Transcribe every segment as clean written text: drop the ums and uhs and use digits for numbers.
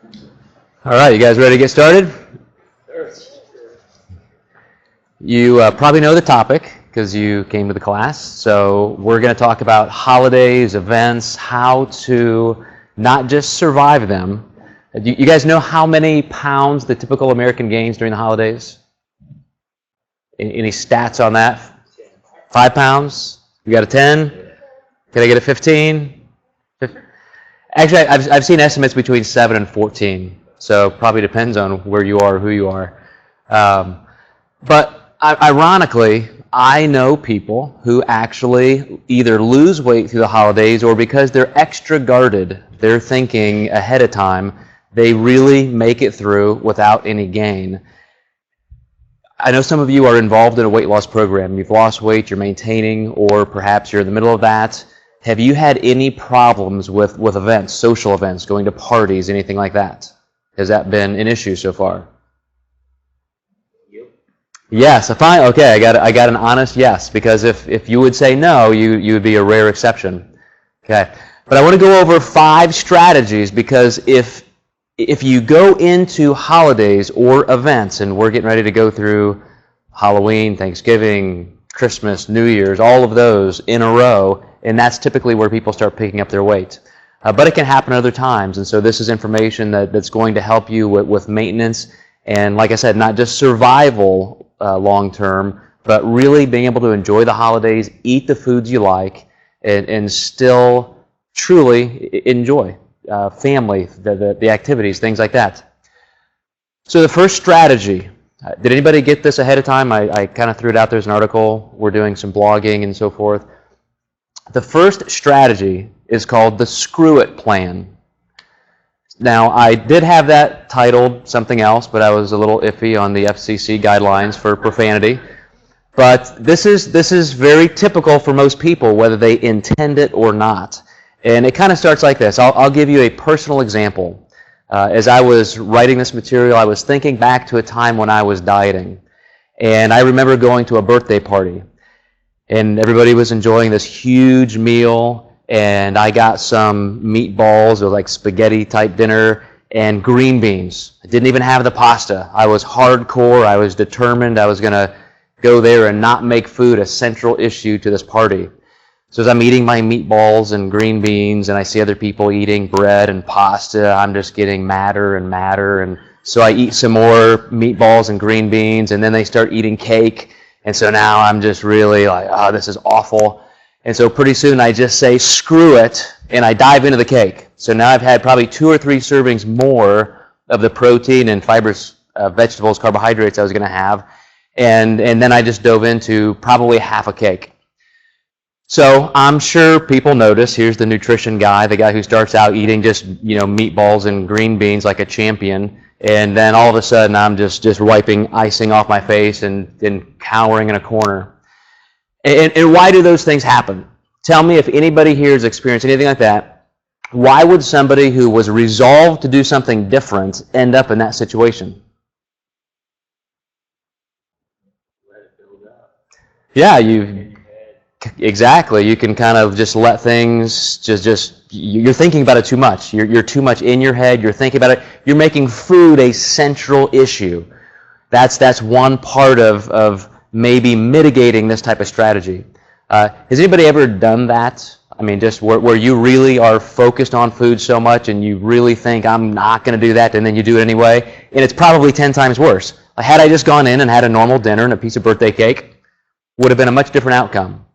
All right, you guys ready to get started? You probably know the topic because you came to the class. So we're going to talk about holidays, events, how to not just survive them. You guys know how many pounds the typical American gains during the holidays? Any stats on that? 5 pounds? You got a 10? Can I get a 15? Actually, I've seen estimates between 7 and 14. So probably depends on where you are, who you are. But ironically, I know people who actually either lose weight through the holidays or because they're extra guarded, they're thinking ahead of time, they really make it through without any gain. I know some of you are involved in a weight loss program. You've lost weight, you're maintaining, or perhaps you're in the middle of that. Have you had any problems with events, social events, going to parties, anything like that? Has that been an issue so far? Yep. Yes, okay, I got an honest yes, because if you would say no, you would be a rare exception. Okay. But I want to go over 5 strategies, because if you go into holidays or events, and we're getting ready to go through Halloween, Thanksgiving, Christmas, New Year's, all of those in a row, and that's typically where people start picking up their weight. But it can happen other times, and so this is information that's going to help you with maintenance, and like I said, not just survival long term, but really being able to enjoy the holidays, eat the foods you like, and still truly enjoy family, the activities, things like that. So the first strategy, did anybody get this ahead of time? I kind of threw it out there as an article. We're doing some blogging and so forth. The first strategy is called the Screw It Plan. Now, I did have that titled something else, but I was a little iffy on the FCC guidelines for profanity. But this is very typical for most people, whether they intend it or not. And it kind of starts like this. I'll give you a personal example. As I was writing this material, I was thinking back to a time when I was dieting. And I remember going to a birthday party. And everybody was enjoying this huge meal, and I got some meatballs or like spaghetti type dinner and green beans. I didn't even have the pasta. I was hardcore. I was determined I was going to go there and not make food a central issue to this party. So as I'm eating my meatballs and green beans and I see other people eating bread and pasta, I'm just getting madder and madder. And so I eat some more meatballs and green beans, and then they start eating cake. And so now I'm just really like, oh, this is awful. And so pretty soon I just say, screw it, and I dive into the cake. So now I've had probably 2 or 3 servings more of the protein and fibrous vegetables, carbohydrates I was going to have. And then I just dove into probably half a cake. So I'm sure people notice, here's the nutrition guy, the guy who starts out eating just, meatballs and green beans like a champion. And then all of a sudden, I'm just wiping icing off my face and cowering in a corner. And why do those things happen? Tell me if anybody here has experienced anything like that. Why would somebody who was resolved to do something different end up in that situation? Yeah, exactly. You can kind of just let things you're thinking about it too much. You're too much in your head. You're thinking about it. You're making food a central issue. That's one part of maybe mitigating this type of strategy. Has anybody ever done that? I mean, just where you really are focused on food so much and you really think, I'm not going to do that, and then you do it anyway, and it's probably 10 times worse. Had I just gone in and had a normal dinner and a piece of birthday cake, would have been a much different outcome.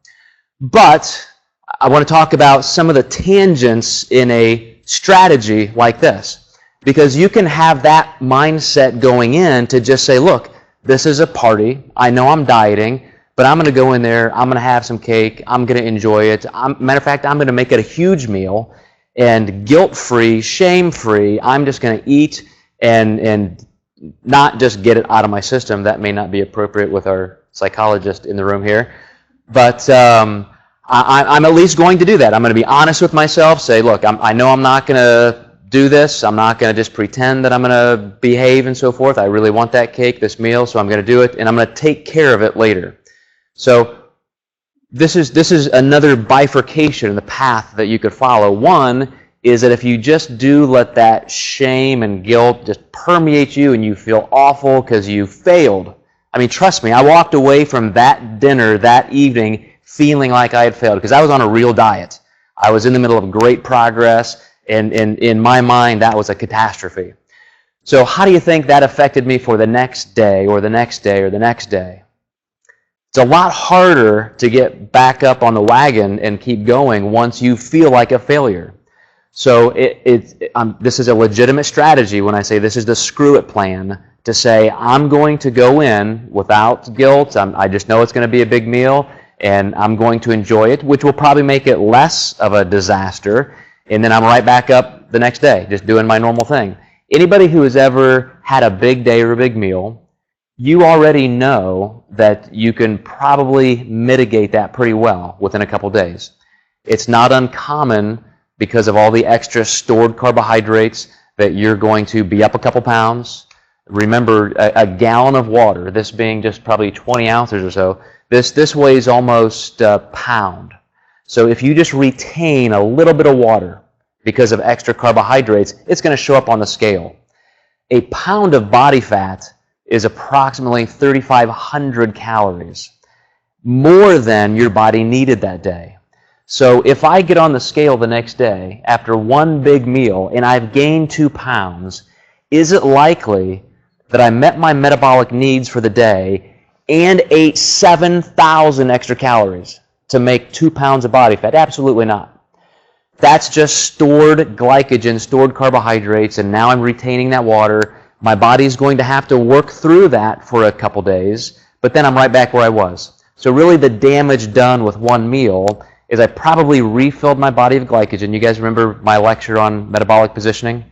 But I want to talk about some of the tangents in a strategy like this, because you can have that mindset going in to just say, look, this is a party. I know I'm dieting, but I'm going to go in there. I'm going to have some cake. I'm going to enjoy it. Matter of fact, I'm going to make it a huge meal, and guilt-free, shame-free. I'm just going to eat and not just get it out of my system. That may not be appropriate with our psychologist in the room here. But I'm at least going to do that. I'm going to be honest with myself, say, look, I know I'm not going to do this. I'm not going to just pretend that I'm going to behave and so forth. I really want that cake, this meal, so I'm going to do it, and I'm going to take care of it later. So this is another bifurcation in the path that you could follow. One is that if you just do let that shame and guilt just permeate you and you feel awful because you failed. I mean, trust me, I walked away from that dinner that evening feeling like I had failed because I was on a real diet. I was in the middle of great progress, and in my mind, that was a catastrophe. So how do you think that affected me for the next day or the next day or the next day? It's a lot harder to get back up on the wagon and keep going once you feel like a failure. So this is a legitimate strategy when I say this is the screw it plan, to say I'm going to go in without guilt. I just know it's going to be a big meal, and I'm going to enjoy it, which will probably make it less of a disaster. And then I'm right back up the next day, just doing my normal thing. Anybody who has ever had a big day or a big meal, you already know that you can probably mitigate that pretty well within a couple days. It's not uncommon because of all the extra stored carbohydrates that you're going to be up a couple pounds. Remember, a gallon of water, this being just probably 20 ounces or so, this weighs almost a pound. So if you just retain a little bit of water because of extra carbohydrates, it's going to show up on the scale. A pound of body fat is approximately 3,500 calories, more than your body needed that day. So if I get on the scale the next day after one big meal and I've gained 2 pounds, is it likely that I met my metabolic needs for the day and ate 7,000 extra calories to make 2 pounds of body fat? Absolutely not. That's just stored glycogen, stored carbohydrates, and now I'm retaining that water. My body's going to have to work through that for a couple days, but then I'm right back where I was. So really the damage done with one meal is I probably refilled my body with glycogen. You guys remember my lecture on metabolic positioning?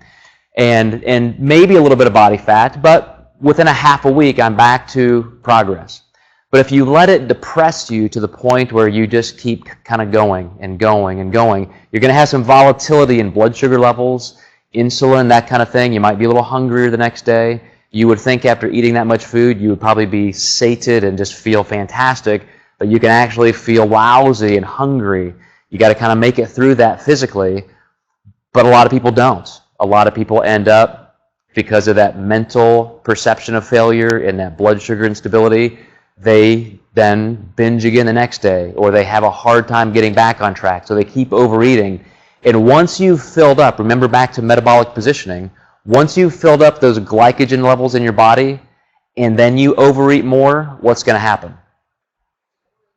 And maybe a little bit of body fat, but within a half a week, I'm back to progress. But if you let it depress you to the point where you just keep kind of going and going and going, you're going to have some volatility in blood sugar levels, insulin, that kind of thing. You might be a little hungrier the next day. You would think after eating that much food, you would probably be sated and just feel fantastic, but you can actually feel lousy and hungry. You got to kind of make it through that physically, but a lot of people don't. A lot of people end up, because of that mental perception of failure and that blood sugar instability, they then binge again the next day, or they have a hard time getting back on track, so they keep overeating. And once you've filled up, remember back to metabolic positioning, once you've filled up those glycogen levels in your body, and then you overeat more, what's going to happen?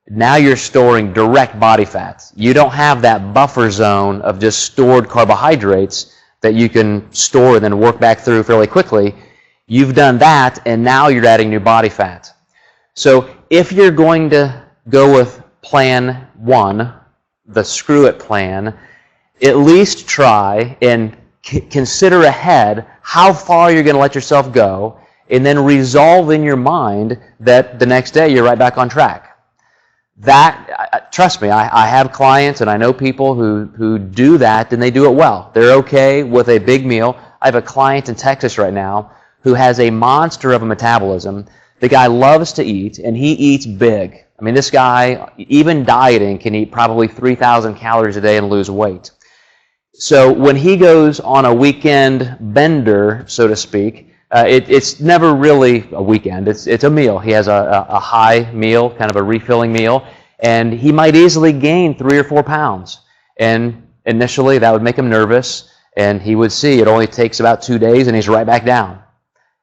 Now you're storing direct body fat. You don't have that buffer zone of just stored carbohydrates that you can store and then work back through fairly quickly. You've done that, and now you're adding new body fat. So if you're going to go with plan 1, the screw it plan, at least try and consider ahead how far you're going to let yourself go, and then resolve in your mind that the next day you're right back on track. That, trust me, I have clients and I know people who do that, and they do it well. They're okay with a big meal. I have a client in Texas right now who has a monster of a metabolism. The guy loves to eat, and he eats big. I mean, this guy, even dieting, can eat probably 3,000 calories a day and lose weight. So when he goes on a weekend bender, so to speak, it's never really a weekend. It's a meal. He has a high meal, kind of a refilling meal, and he might easily gain 3 or 4 pounds. And initially, that would make him nervous, and he would see it only takes about 2 days, and he's right back down.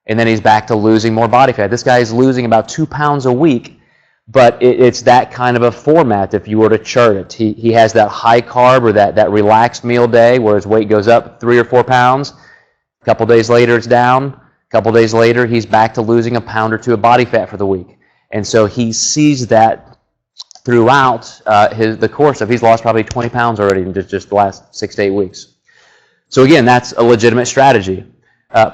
And then he's back to losing more body fat. This guy is losing about 2 pounds a week, but it's that kind of a format if you were to chart it. He has that high carb or that relaxed meal day where his weight goes up 3 or 4 pounds. A couple days later, it's down. A couple days later, he's back to losing a pound or 2 of body fat for the week. And so he sees that throughout the course of, he's lost probably 20 pounds already in just the last 6 to 8 weeks. So again, that's a legitimate strategy.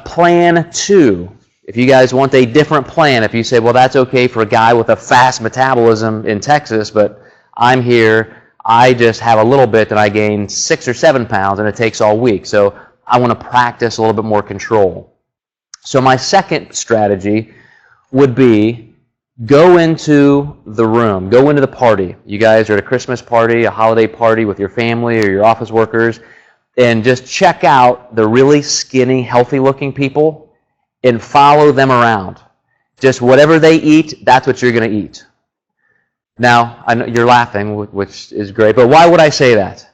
Plan 2, if you guys want a different plan, if you say, well, that's okay for a guy with a fast metabolism in Texas, but I'm here, I just have a little bit and I gain 6 or 7 pounds and it takes all week. So I want to practice a little bit more control. So my second strategy would be go into the room, go into the party. You guys are at a Christmas party, a holiday party with your family or your office workers. and just check out the really skinny, healthy-looking people and follow them around. Just whatever they eat, that's what you're going to eat. Now, I know you're laughing, which is great, but why would I say that?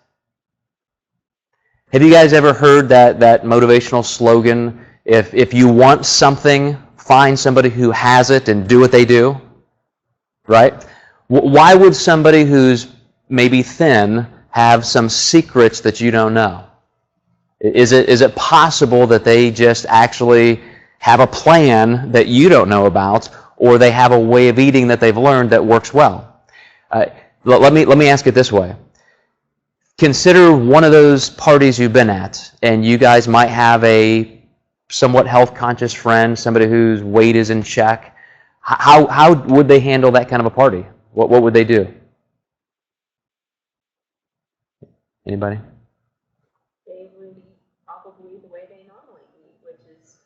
Have you guys ever heard that motivational slogan, if you want something, find somebody who has it and do what they do? Right? Why would somebody who's maybe thin have some secrets that you don't know? Is it possible that they just actually have a plan that you don't know about, or they have a way of eating that they've learned that works well? Let me ask it this way. Consider one of those parties you've been at, and you guys might have a somewhat health-conscious friend, somebody whose weight is in check. How would they handle that kind of a party? What would they do? Anybody? They would eat probably the way they normally eat, which is,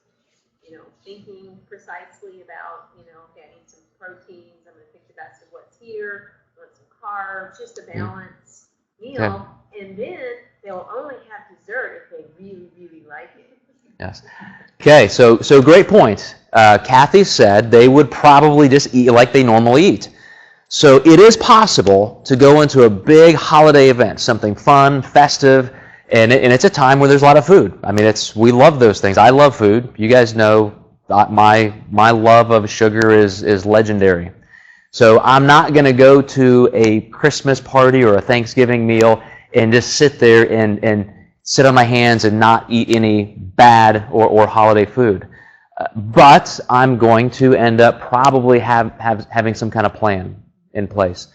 thinking precisely about, okay, I need some proteins, I'm going to pick the best of what's here, I want some carbs, just a balanced meal, okay. And then they'll only have dessert if they really, really like it. Yes. Okay, so great point. Kathy said they would probably just eat like they normally eat. So it is possible to go into a big holiday event, something fun, festive, and it's a time where there's a lot of food. I mean, we love those things. I love food. You guys know my love of sugar is legendary. So I'm not going to go to a Christmas party or a Thanksgiving meal and just sit there and sit on my hands and not eat any bad or holiday food. But I'm going to end up probably having some kind of plan in place.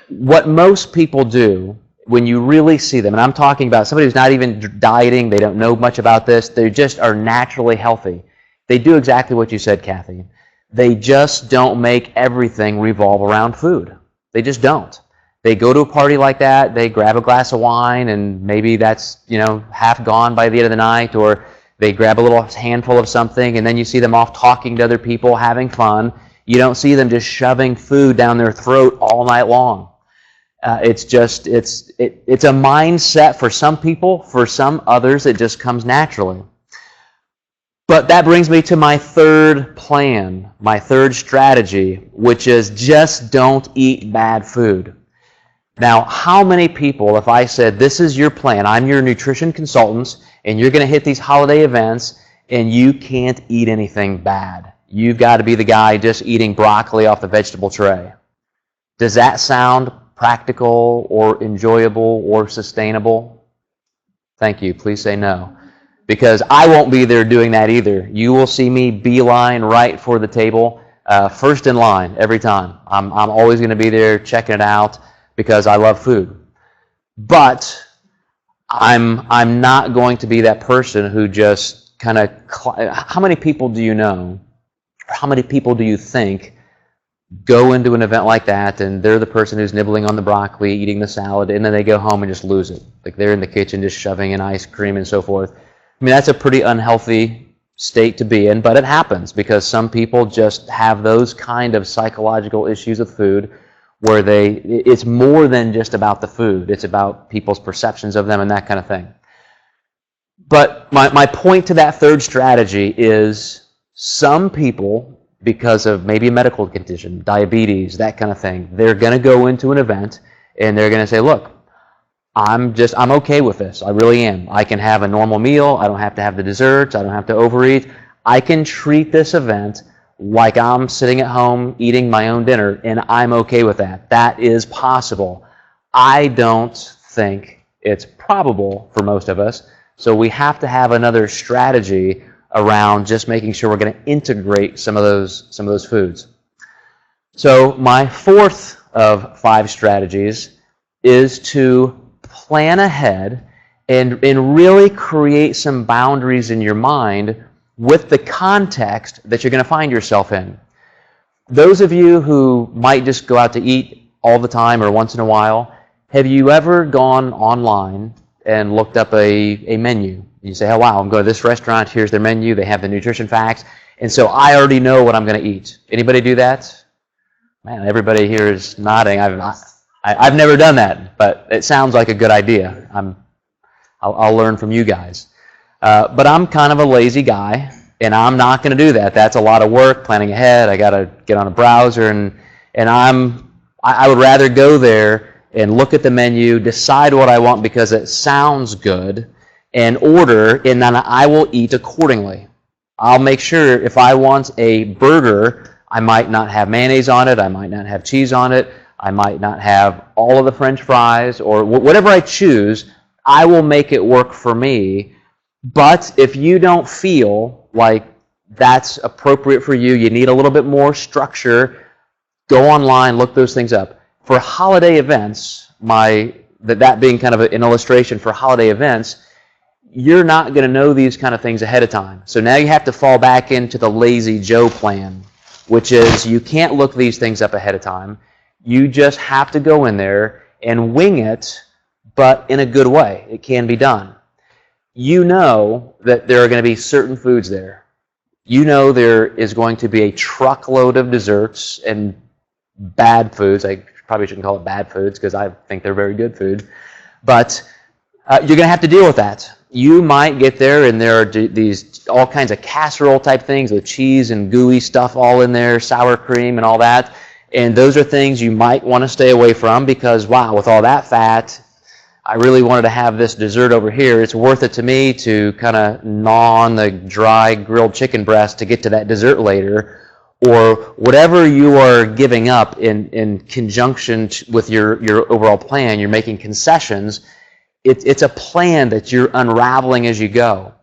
What most people do when you really see them, and I'm talking about somebody who's not even dieting, they don't know much about this, they just are naturally healthy. They do exactly what you said, Kathy. They just don't make everything revolve around food. They just don't. They go to a party like that, they grab a glass of wine, and maybe that's, half gone by the end of the night, or they grab a little handful of something, and then you see them off talking to other people, having fun. You don't see them just shoving food down their throat all night long. It's a mindset for some people. For some others, it just comes naturally. But that brings me to my third plan, my third strategy, which is just don't eat bad food. Now, how many people, if I said, this is your plan, I'm your nutrition consultant, and you're going to hit these holiday events, and you can't eat anything bad. You've got to be the guy just eating broccoli off the vegetable tray. Does that sound practical or enjoyable or sustainable? Thank you. Please say no. Because I won't be there doing that either. You will see me beeline right for the table, first in line every time. I'm always going to be there checking it out because I love food. But I'm not going to be that person who just kind of... How many people do you know, or how many people do you think go into an event like that and they're the person who's nibbling on the broccoli, eating the salad, and then they go home and just lose it? Like they're in the kitchen just shoving in ice cream and so forth. I mean, that's a pretty unhealthy state to be in, but it happens because some people just have those kind of psychological issues with food where it's more than just about the food. It's about people's perceptions of them and that kind of thing. But my point to that third strategy is some people, because of maybe a medical condition, diabetes, that kind of thing, they're going to go into an event and they're going to say, look, I'm okay with this. I really am. I can have a normal meal. I don't have to have the desserts. I don't have to overeat. I can treat this event like I'm sitting at home eating my own dinner, and I'm okay with that. That is possible. I don't think it's probable for most of us, so we have to have another strategy around just making sure we're going to integrate some of those foods. So my fourth of 5 strategies is to plan ahead and really create some boundaries in your mind with the context that you're going to find yourself in. Those of you who might just go out to eat all the time or once in a while, have you ever gone online and looked up a menu? You say, oh wow, I'm going to this restaurant, here's their menu, they have the nutrition facts, and so I already know what I'm going to eat. Anybody do that? Man, everybody here is nodding. I've never done that, but it sounds like a good idea. I'm I'll learn from you guys. But I'm kind of a lazy guy, and I'm not going to do that. That's a lot of work, planning ahead. I got to get on a browser, and I would rather go there and look at the menu, decide what I want because it sounds good, and order, and then I will eat accordingly. I'll make sure if I want a burger, I might not have mayonnaise on it, I might not have cheese on it, I might not have all of the French fries, or whatever I choose, I will make it work for me. But if you don't feel like that's appropriate for you, you need a little bit more structure, go online, look those things up. For holiday events, that being kind of an illustration for holiday events, you're not going to know these kind of things ahead of time. So now you have to fall back into the lazy Joe plan, which is you can't look these things up ahead of time. You just have to go in there and wing it, but in a good way. It can be done. You know that there are going to be certain foods there. You know there is going to be a truckload of desserts and bad foods. I probably shouldn't call it bad foods because I think they're very good food. But you're going to have to deal with that. You might get there and there are these all kinds of casserole type things with cheese and gooey stuff all in there, sour cream and all that. And those are things you might want to stay away from because, wow, with all that fat, I really wanted to have this dessert over here. It's worth it to me to kind of gnaw on the dry grilled chicken breast to get to that dessert later. Or whatever you are giving up in conjunction with your overall plan, you're making concessions. It's a plan that you're unraveling as you go.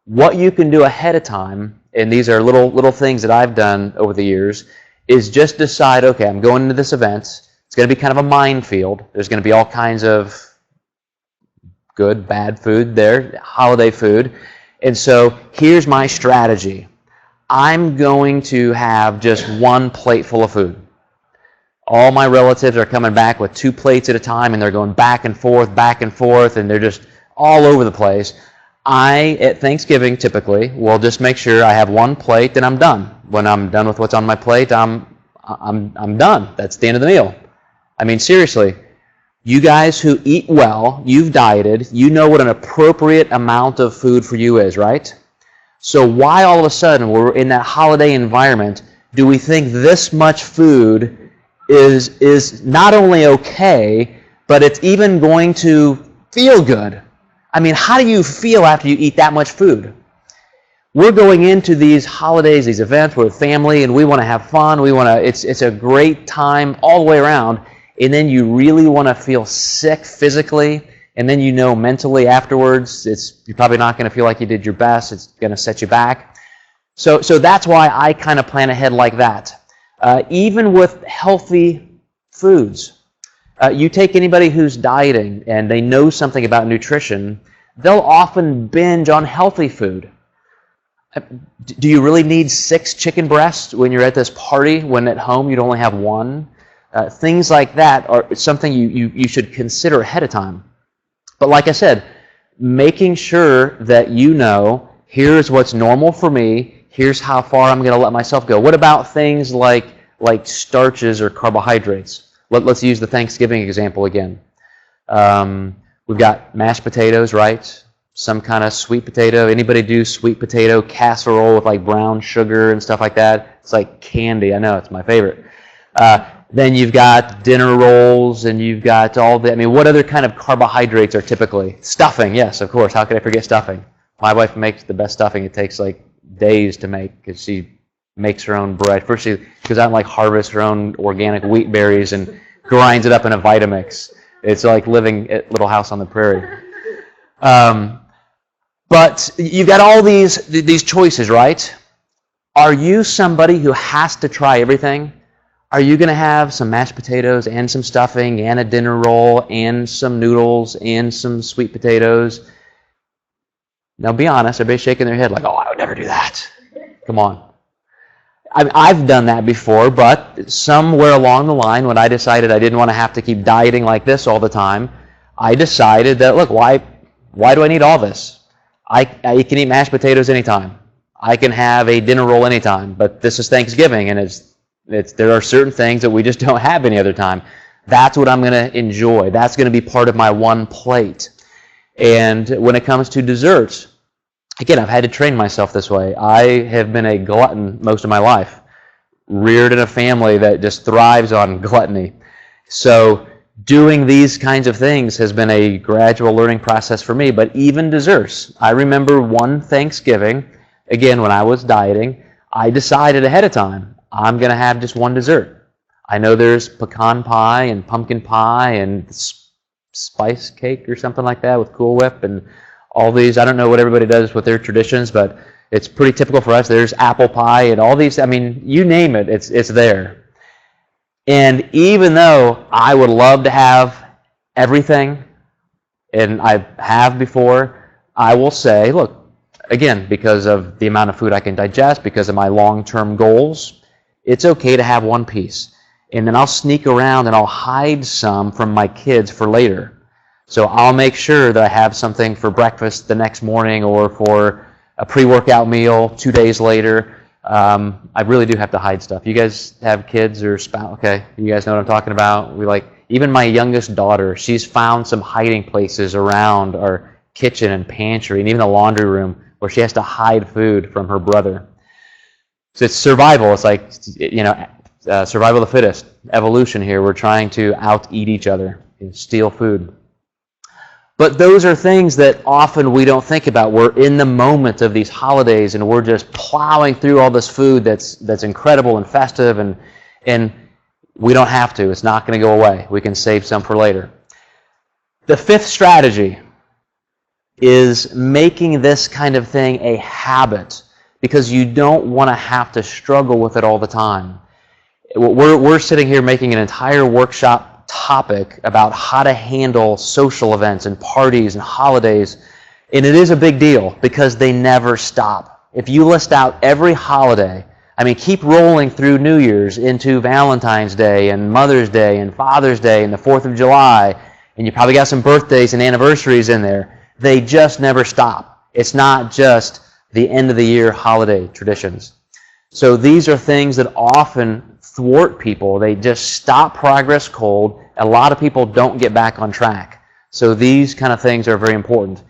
What you can do ahead of time, and these are little things that I've done over the years, is just decide, okay, I'm going into this event. It's going to be kind of a minefield. There's going to be all kinds of good, bad food there, holiday food. And so here's my strategy. I'm going to have just one plate full of food. All my relatives are coming back with 2 plates at a time, and they're going back and forth, and they're just all over the place. At Thanksgiving, typically, will just make sure I have 1 plate, and I'm done. When I'm done with what's on my plate, I'm done. That's the end of the meal. I mean, seriously, you guys who eat well, you've dieted, you know what an appropriate amount of food for you is, right? So why all of a sudden, when we're in that holiday environment, do we think this much food is not only okay, but it's even going to feel good? I mean, how do you feel after you eat that much food? We're going into these holidays, these events with family, and we want to have fun. It's a great time all the way around, and then you really want to feel sick physically, and then you know mentally afterwards, you're probably not going to feel like you did your best. It's going to set you back. So that's why I kind of plan ahead like that. Even with healthy foods. You take anybody who's dieting and they know something about nutrition, they'll often binge on healthy food. Do you really need 6 chicken breasts when you're at this party when at home you'd only have 1? Things like that are something you should consider ahead of time. But like I said, making sure that you know, here's what's normal for me, here's how far I'm going to let myself go. What about things like starches or carbohydrates? Let's use the Thanksgiving example again. We've got mashed potatoes, right? Some kind of sweet potato. Anybody do sweet potato casserole with like brown sugar and stuff like that? It's like candy. I know, it's my favorite. Then you've got dinner rolls, and you've got what other kind of carbohydrates are typically? Stuffing, yes, of course. How could I forget stuffing? My wife makes the best stuffing. It takes like days to make because she makes her own bread. First she goes out and like harvests her own organic wheat berries and grinds it up in a Vitamix. It's like living at Little House on the Prairie. But you've got all these choices, right? Are you somebody who has to try everything? Are you going to have some mashed potatoes and some stuffing and a dinner roll and some noodles and some sweet potatoes? Now be honest, everybody's shaking their head like, oh, I would never do that. Come on. I've done that before, but somewhere along the line when I decided I didn't want to have to keep dieting like this all the time, I decided that, look, why do I need all this? I can eat mashed potatoes anytime. I can have a dinner roll anytime, but this is Thanksgiving, and there are certain things that we just don't have any other time. That's what I'm going to enjoy. That's going to be part of my 1 plate. And when it comes to desserts, again, I've had to train myself this way. I have been a glutton most of my life, reared in a family that just thrives on gluttony. So doing these kinds of things has been a gradual learning process for me. But even desserts, I remember one Thanksgiving, again, when I was dieting, I decided ahead of time, I'm going to have just one dessert. I know there's pecan pie and pumpkin pie and spice cake or something like that with Cool Whip and all these. I don't know what everybody does with their traditions, but it's pretty typical for us. There's apple pie and all these. I mean, you name it, it's there. And even though I would love to have everything, and I have before, I will say, look, again, because of the amount of food I can digest, because of my long-term goals, it's okay to have one piece. And then I'll sneak around and I'll hide some from my kids for later. So I'll make sure that I have something for breakfast the next morning or for a pre-workout meal 2 days later. I really do have to hide stuff. You guys have kids or spouse? Okay, you guys know what I'm talking about? Even my youngest daughter, she's found some hiding places around our kitchen and pantry and even the laundry room where she has to hide food from her brother. So it's survival. It's like, survival of the fittest, evolution here. We're trying to out-eat each other, steal food. But those are things that often we don't think about. We're in the moment of these holidays, and we're just plowing through all this food that's incredible and festive, and we don't have to. It's not going to go away. We can save some for later. The fifth strategy is making this kind of thing a habit, because you don't want to have to struggle with it all the time. We're sitting here making an entire workshop topic about how to handle social events and parties and holidays, and it is a big deal because they never stop. If you list out every holiday, keep rolling through New Year's into Valentine's Day and Mother's Day and Father's Day and the 4th of July, and you probably got some birthdays and anniversaries in there. They just never stop. It's not just the end of the year holiday traditions. So these are things that often thwart people. They just stop progress cold. A lot of people don't get back on track. So these kind of things are very important.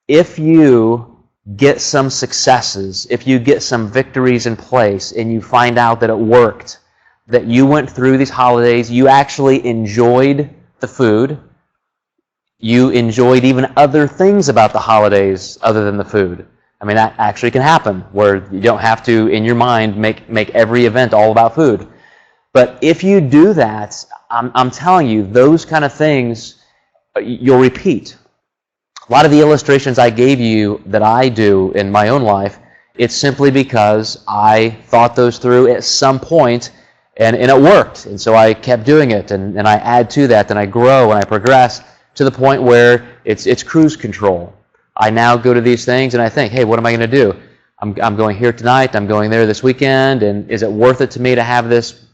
If you get some successes, if you get some victories in place and you find out that it worked, that you went through these holidays, you actually enjoyed the food, you enjoyed even other things about the holidays other than the food. That actually can happen, where you don't have to, in your mind, make every event all about food. But if you do that, I'm telling you, those kind of things, you'll repeat. A lot of the illustrations I gave you that I do in my own life, it's simply because I thought those through at some point, and it worked. And so I kept doing it, and I add to that, and I grow, and I progress to the point where it's cruise control. I now go to these things and I think, hey, what am I going to do? I'm going here tonight, I'm going there this weekend, and is it worth it to me to have this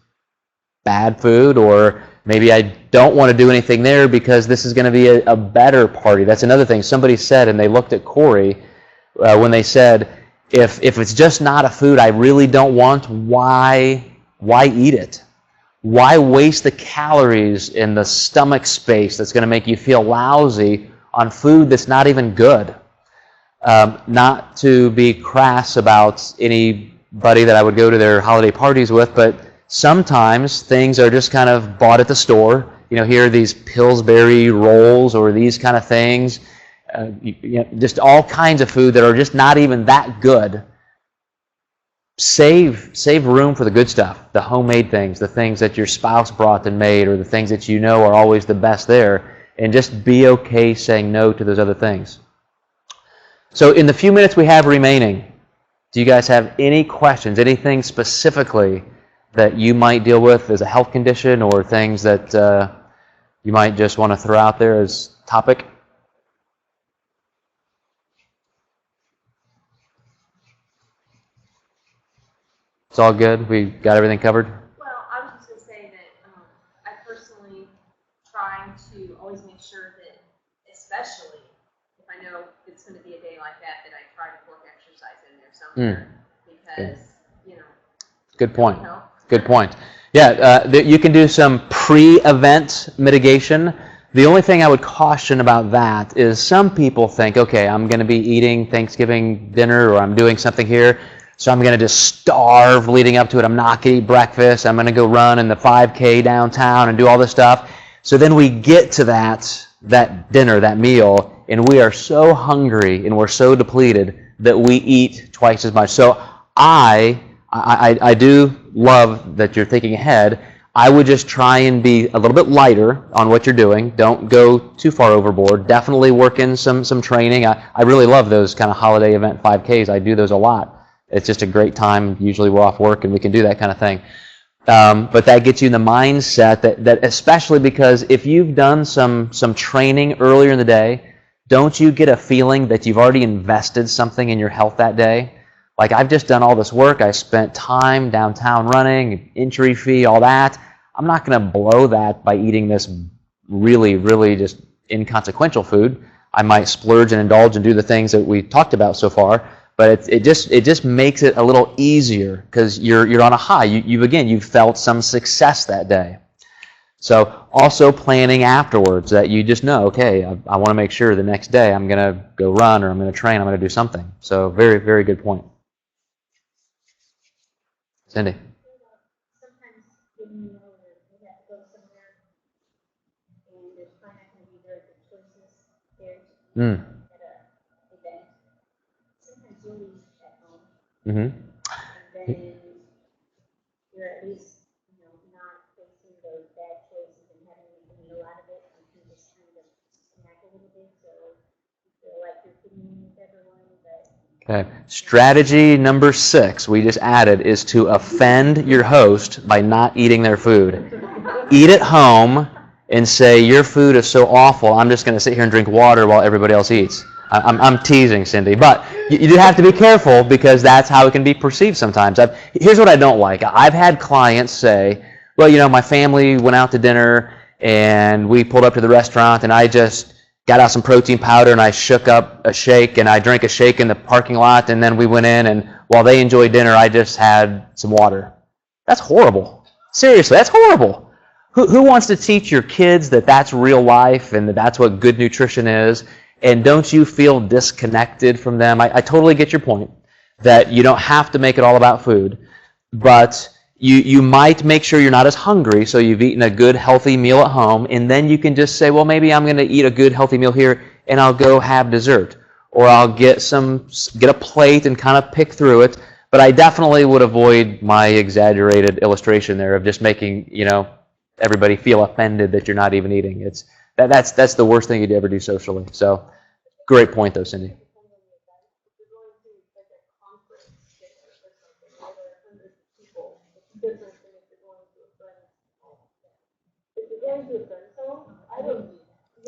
bad food? Or maybe I don't want to do anything there because this is going to be a better party. That's another thing. Somebody said, and they looked at Corey when they said, if it's just not a food I really don't want, why eat it? Why waste the calories in the stomach space that's going to make you feel lousy on food that's not even good? Not to be crass about anybody that I would go to their holiday parties with, but sometimes things are just kind of bought at the store. Here are these Pillsbury rolls or these kind of things. Just all kinds of food that are just not even that good. Save room for the good stuff, the homemade things, the things that your spouse brought and made, or the things that you know are always the best there, and just be okay saying no to those other things. So in the few minutes we have remaining, do you guys have any questions, anything specifically that you might deal with as a health condition, or things that you might just want to throw out there as topic? It's all good? We got everything covered? Well, I was just going to say that I personally try to always make sure that, especially if I know it's going to be a day like that I try to work exercise in there somewhere. Because, Good point. Good point. Yeah, you can do some pre-event mitigation. The only thing I would caution about that is some people think, okay, I'm going to be eating Thanksgiving dinner or I'm doing something here, so I'm going to just starve leading up to it. I'm not going to eat breakfast. I'm going to go run in the 5K downtown and do all this stuff. So then we get to that dinner, that meal, and we are so hungry and we're so depleted that we eat twice as much. So I do love that you're thinking ahead. I would just try and be a little bit lighter on what you're doing. Don't go too far overboard. Definitely work in some training. I really love those kind of holiday event 5Ks. I do those a lot. It's just a great time. Usually we're off work and we can do that kind of thing. But that gets you in the mindset that especially because if you've done some training earlier in the day, don't you get a feeling that you've already invested something in your health that day? Like, I've just done all this work. I spent time downtown running, entry fee, all that. I'm not going to blow that by eating this really, really just inconsequential food. I might splurge and indulge and do the things that we talked about so far, but it just makes it a little easier because you're on a high. You've felt some success that day. So also planning afterwards that you just know, okay, I want to make sure the next day I'm going to go run or I'm going to train, I'm going to do something. So very, very good point. Cindy. Sometimes when you know that you have to go somewhere and there's probably not going to be very good choices there at an event, sometimes you'll eat at home. And then you're at least, not facing those bad choices and having to eat a lot of it. You can just kind of snack a little bit so you feel like you're fitting in with everyone. But Okay. Strategy number 6 we just added is to offend your host by not eating their food. Eat at home and say, your food is so awful, I'm just going to sit here and drink water while everybody else eats. I'm teasing, Cindy, but you do have to be careful because that's how it can be perceived sometimes. Here's what I don't like. I've had clients say, well, my family went out to dinner and we pulled up to the restaurant and I just got out some protein powder and I shook up a shake and I drank a shake in the parking lot and then we went in and while they enjoyed dinner, I just had some water. That's horrible. Seriously, that's horrible. Who wants to teach your kids that that's real life and that that's what good nutrition is? And don't you feel disconnected from them? I totally get your point that you don't have to make it all about food, but you might make sure you're not as hungry, so you've eaten a good, healthy meal at home, and then you can just say, well, maybe I'm going to eat a good, healthy meal here, and I'll go have dessert. Or I'll get a plate and kind of pick through it, but I definitely would avoid my exaggerated illustration there of just making, everybody feel offended that you're not even eating. That's the worst thing you'd ever do socially. So, great point, though, Cindy.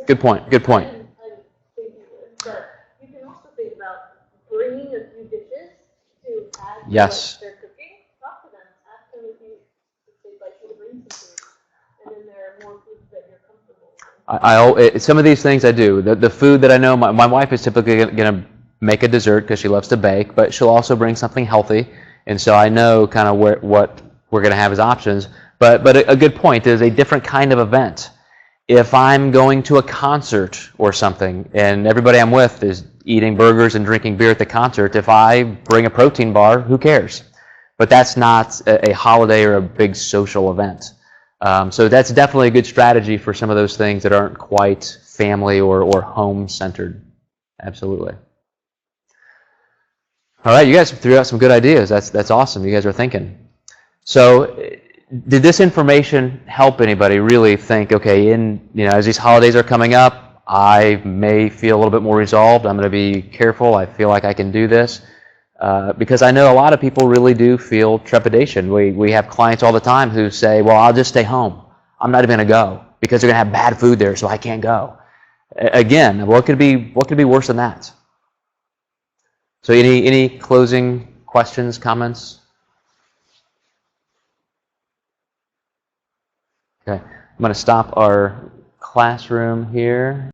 Good point. Good point. But you can also think about bringing a few dishes to add to Yes. what they're cooking. Talk to them. Ask them if they'd like you to bring some food. And then there are more foods that you're comfortable with. Some of these things I do. The food that I know, my wife is typically going to make a dessert because she loves to bake, but she'll also bring something healthy. And so I know kind of what we're going to have as options. But a good point is a different kind of event. If I'm going to a concert or something and everybody I'm with is eating burgers and drinking beer at the concert, if I bring a protein bar, who cares? But that's not a holiday or a big social event. So that's definitely a good strategy for some of those things that aren't quite family or home-centered. Absolutely. All right, you guys threw out some good ideas. That's awesome. You guys are thinking. So, did this information help anybody really think, okay, as these holidays are coming up, I may feel a little bit more resolved. I'm going to be careful. I feel like I can do this. Because I know a lot of people really do feel trepidation. We have clients all the time who say, well, I'll just stay home. I'm not even going to go because they're going to have bad food there, so I can't go. Again, what could be worse than that? So any closing questions, comments? Okay, I'm going to stop our classroom here.